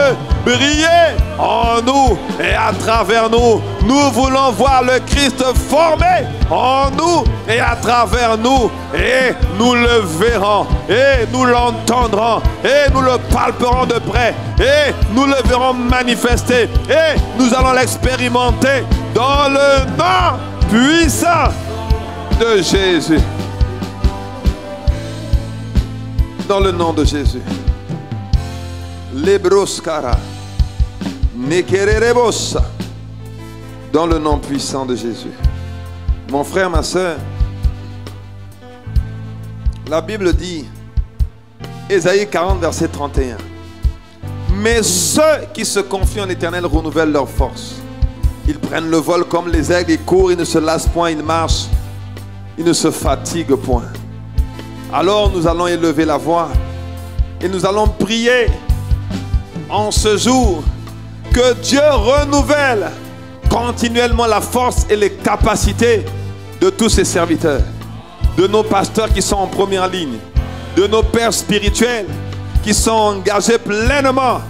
briller en nous et à travers nous. Nous voulons voir le Christ formé en nous et à travers nous. Et nous le verrons. Et nous l'entendrons. Et nous le palperons de près. Et nous le verrons manifester. Et nous allons l'expérimenter dans le nom puissant de Jésus. Dans le nom de Jésus. Lebroskara. Nekererebosa. Dans le nom puissant de Jésus. Mon frère, ma soeur, la Bible dit, Ésaïe 40, verset 31. Mais ceux qui se confient en l'Éternel renouvellent leur force. Ils prennent le vol comme les aigles, ils courent, ils ne se lassent point, ils marchent, ils ne se fatiguent point. Alors nous allons élever la voix et nous allons prier en ce jour que Dieu renouvelle continuellement la force et les capacités de tous ses serviteurs, de nos pasteurs qui sont en première ligne, de nos pères spirituels qui sont engagés pleinement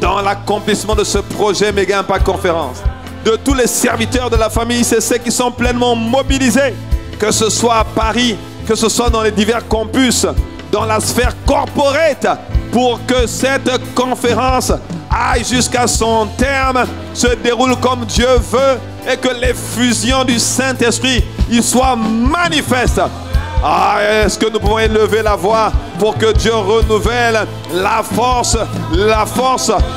dans l'accomplissement de ce projet Méga Impact Conférence, de tous les serviteurs de la famille ICC qui sont pleinement mobilisés, que ce soit à Paris, que ce soit dans les divers campus, dans la sphère corporate, pour que cette conférence aille jusqu'à son terme, se déroule comme Dieu veut et que les fusions du Saint-Esprit y soient manifestes. Ah, est-ce que nous pouvons élever la voix pour que Dieu renouvelle la force,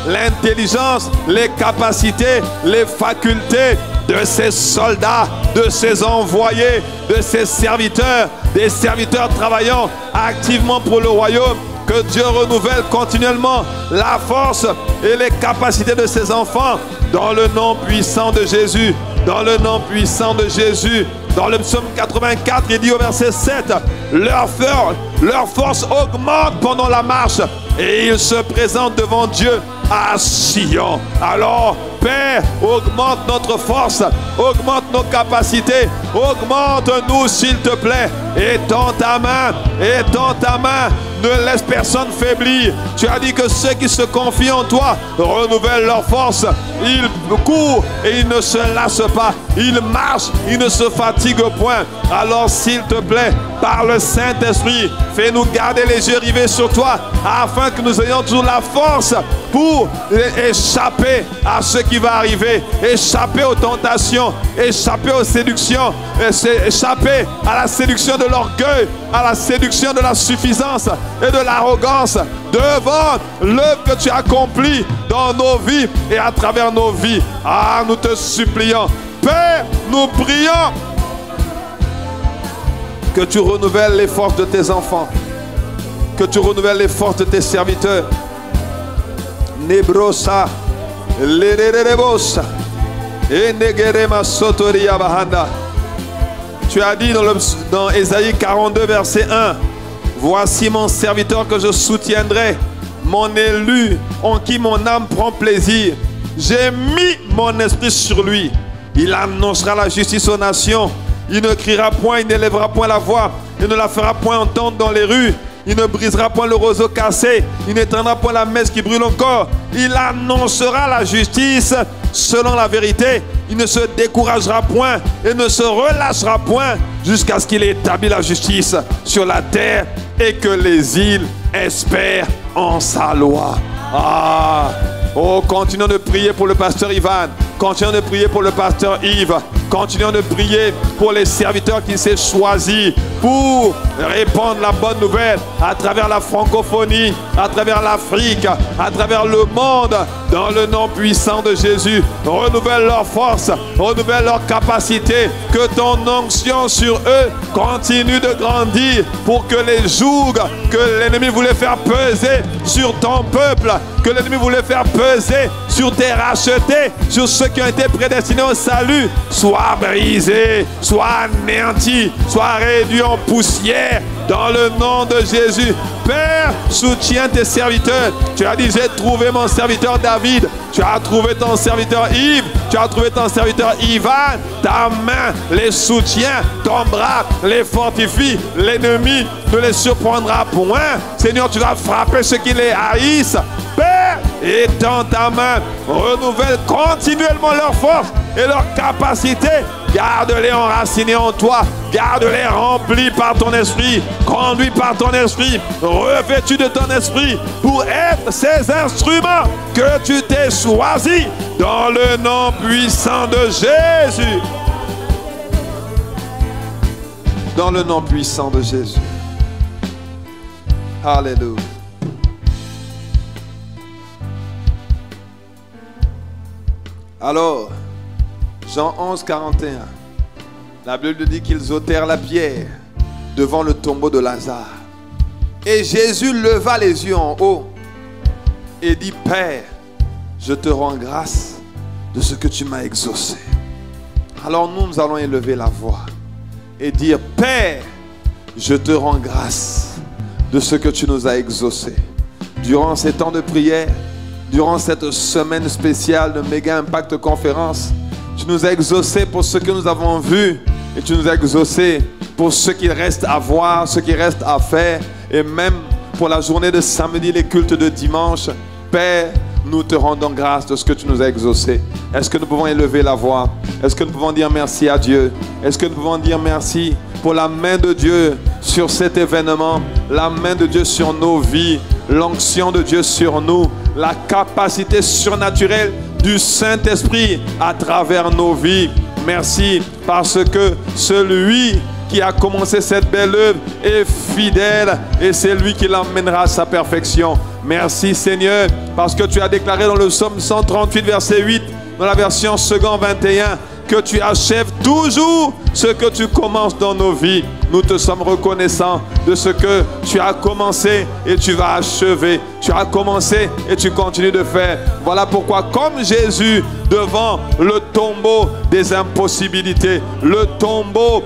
l'intelligence, les capacités, les facultés de ces soldats de ses envoyés, de ses serviteurs, des serviteurs travaillant activement pour le royaume. Que Dieu renouvelle continuellement la force et les capacités de ses enfants dans le nom puissant de Jésus. Dans le nom puissant de Jésus. Dans le psaume 84, il dit au verset 7, leur force augmente pendant la marche et ils se présentent devant Dieu à Sion. Alors, Père, augmente notre force, augmente nos capacités, augmente-nous s'il te plaît. Étends ta main, ne laisse personne faiblir. Tu as dit que ceux qui se confient en toi renouvellent leur force. Ils courent et ils ne se lassent pas. Ils marchent, ils ne se fatiguent point. Alors s'il te plaît, par le Saint-Esprit, fais-nous garder les yeux rivés sur toi, afin que nous ayons toujours la force pour échapper à ce qui va arriver, échapper aux tentations, échapper aux séductions, échapper à la séduction de l'orgueil, à la séduction de la suffisance et de l'arrogance devant l'œuvre que tu accomplis dans nos vies et à travers nos vies. Ah, nous te supplions, Père, nous prions que tu renouvelles les forces de tes enfants, que tu renouvelles les forces de tes serviteurs. Nebrosa, lererebosa, enegerema sotoria bahanda. Tu as dit dans Ésaïe 42, verset 1, voici mon serviteur que je soutiendrai, mon élu en qui mon âme prend plaisir. J'ai mis mon esprit sur lui. Il annoncera la justice aux nations. Il ne criera point, il n'élèvera point la voix. Il ne la fera point entendre dans les rues. Il ne brisera point le roseau cassé. Il n'éteindra point la messe qui brûle encore. Il annoncera la justice selon la vérité. Il ne se découragera point et ne se relâchera point jusqu'à ce qu'il ait établi la justice sur la terre et que les îles espèrent en sa loi. Ah! Oh, continuons de prier pour le pasteur Ivan. Continuons de prier pour le pasteur Yves. Continuons de prier pour les serviteurs qui s'est choisis pour répandre la bonne nouvelle à travers la francophonie, à travers l'Afrique, à travers le monde, dans le nom puissant de Jésus. Renouvelle leur force, renouvelle leur capacité, que ton onction sur eux continue de grandir pour que les jougs que l'ennemi voulait faire peser sur ton peuple, que l'ennemi voulait faire peser sur tes rachetés, sur ceux qui ont été prédestinés au salut, soient brisés, soient anéantis, soient réduits en poussière dans le nom de Jésus. Père, soutiens tes serviteurs. Tu as dit, j'ai trouvé mon serviteur David. Tu as trouvé ton serviteur Yves. Tu as trouvé ton serviteur Ivan. Ta main les soutient. Ton bras les fortifie. L'ennemi ne les surprendra point. Seigneur, tu vas frapper ceux qui les haïssent. Père, étends ta main. Renouvelle continuellement leur force et leur capacité. Garde-les enracinés en toi. Garde-les remplis par ton esprit. Conduits par ton esprit. Revêtus de ton esprit pour être ces instruments que tu t'es choisis dans le nom puissant de Jésus. Dans le nom puissant de Jésus. Alléluia. Alors, Jean 11, 41. La Bible dit qu'ils ôtèrent la pierre devant le tombeau de Lazare. Et Jésus leva les yeux en haut et dit, Père, je te rends grâce de ce que tu m'as exaucé. Alors nous allons élever la voix et dire, Père, je te rends grâce de ce que tu nous as exaucé. Durant ces temps de prière, durant cette semaine spéciale de Méga Impact Conférence, tu nous as exaucés pour ce que nous avons vu et tu nous as exaucés pour ce qu'il reste à voir, ce qu'il reste à faire et même pour la journée de samedi, les cultes de dimanche. Père, nous te rendons grâce de ce que tu nous as exaucé. Est-ce que nous pouvons élever la voix? Est-ce que nous pouvons dire merci à Dieu? Est-ce que nous pouvons dire merci pour la main de Dieu sur cet événement, la main de Dieu sur nos vies, l'onction de Dieu sur nous, la capacité surnaturelle du Saint-Esprit à travers nos vies. Merci parce que celui qui a commencé cette belle œuvre est fidèle et c'est lui qui l'emmènera à sa perfection. Merci Seigneur parce que tu as déclaré dans le psaume 138 verset 8 dans la version second 21, que tu achèves toujours ce que tu commences dans nos vies. Nous te sommes reconnaissants de ce que tu as commencé et tu vas achever. Tu as commencé et tu continues de faire. Voilà pourquoi, comme Jésus, devant le tombeau des impossibilités, le tombeau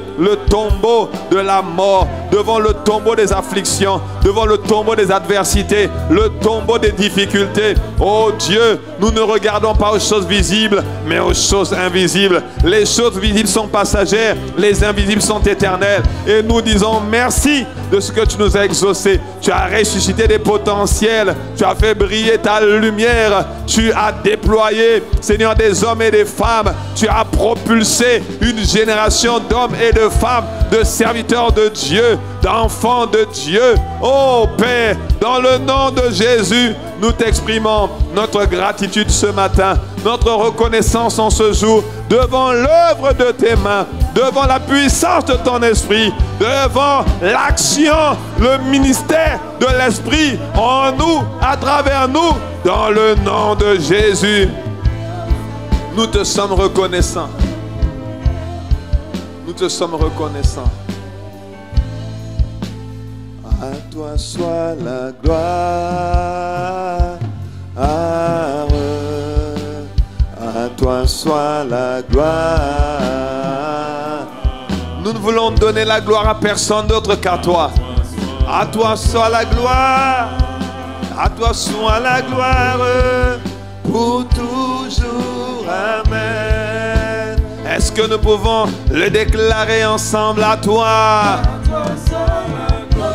de la mort, devant le tombeau des afflictions, devant le tombeau des adversités, le tombeau des difficultés, oh Dieu, nous ne regardons pas aux choses visibles, mais aux choses invisibles. Les choses visibles sont passagères, les invisibles sont éternelles. Et nous disons merci de ce que tu nous as exaucé. Tu as ressuscité des potentiels, tu as fait briller ta lumière, tu as déployé, Seigneur, des hommes et des femmes, tu as propulsé une génération d'hommes et de femmes, de serviteurs de Dieu, d'enfants de Dieu. Oh Père, dans le nom de Jésus, nous t'exprimons notre gratitude ce matin, notre reconnaissance en ce jour, devant l'œuvre de tes mains, devant la puissance de ton esprit, devant l'action, le ministère de l'esprit en nous, à travers nous, dans le nom de Jésus. Nous te sommes reconnaissants. Nous te sommes reconnaissants. À toi soit la gloire. À toi soit la gloire. Nous ne voulons donner la gloire à personne d'autre qu'à toi. À toi soit la gloire. À toi soit la gloire pour toujours. Amen. Est-ce que nous pouvons le déclarer ensemble? À toi. À toi soit la gloire.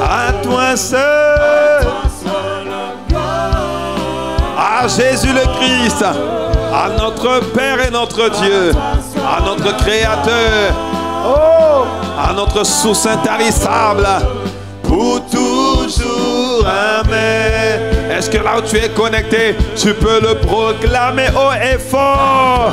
À toi seul. À Jésus le Christ, à notre Père et notre Dieu, à notre Créateur, oh, à notre source intarissable, pour toujours. Amen. Est-ce que là où tu es connecté, tu peux le proclamer haut et fort?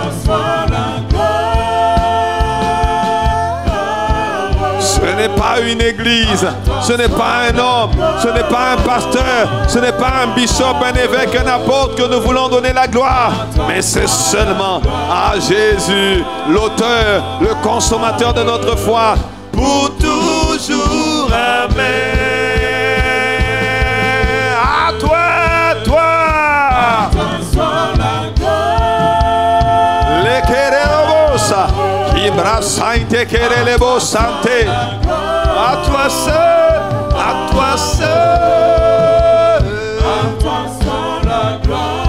Ce n'est pas une église, ce n'est pas un homme, ce n'est pas un pasteur, ce n'est pas un bishop, un évêque, un apôtre que nous voulons donner la gloire, mais c'est seulement à Jésus, l'auteur, le consommateur de notre foi, pour toujours. Amen. À toi, toi. Les querelobos, qui brassante querelebo santé. À toi seul, à toi seul. À toi seul la gloire.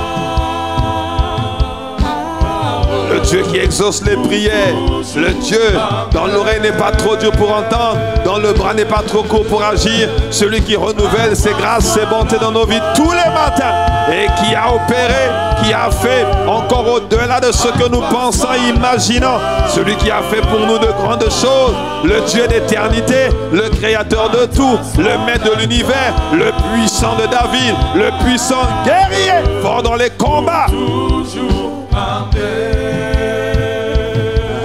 Le Dieu qui exauce les prières, le Dieu dont l'oreille n'est pas trop dure pour entendre, dont le bras n'est pas trop court pour agir, celui qui renouvelle ses grâces, ses bontés dans nos vies tous les matins et qui a opéré, qui a fait encore au-delà de ce que nous pensons et imaginons, celui qui a fait pour nous de grandes choses, le Dieu d'éternité, le créateur de tout, le maître de l'univers, le puissant de David, le puissant guerrier, fort dans les combats. Toujours.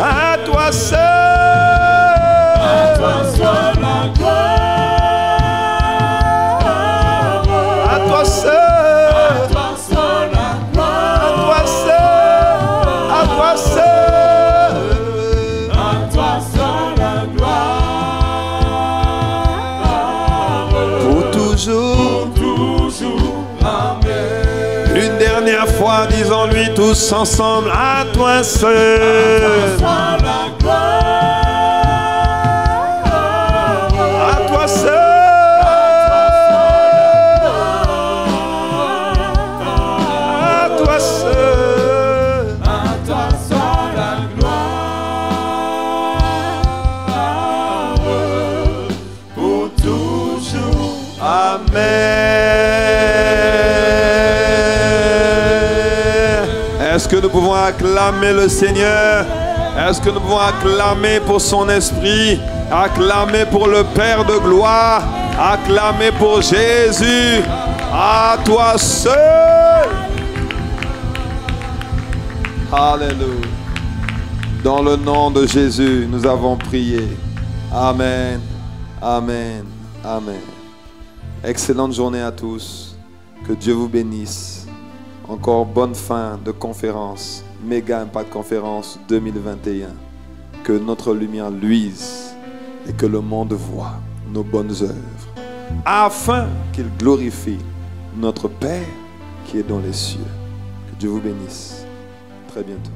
À toi seul. À toi seul la gloire. À toi seul. À toi seul la gloire. À toi seul. À toi seul. À toi seul la gloire. Pour toujours. Pour toujours. Amen. Une dernière fois, disons-lui tous ensemble, à toi seul. À toi seul. À toi seul. À toi seul la gloire. Pour toujours. Amen. Est-ce que nous pouvons acclamer le Seigneur? Est-ce que nous pouvons acclamer pour son esprit? Acclamer pour le Père de gloire? Acclamer pour Jésus? À toi seul! Alléluia. Dans le nom de Jésus, nous avons prié. Amen. Amen. Amen. Excellente journée à tous. Que Dieu vous bénisse. Encore bonne fin de conférence, Méga Impact Conférence 2021. Que notre lumière luise et que le monde voit nos bonnes œuvres, afin qu'il glorifie notre Père qui est dans les cieux. Que Dieu vous bénisse. Très bientôt.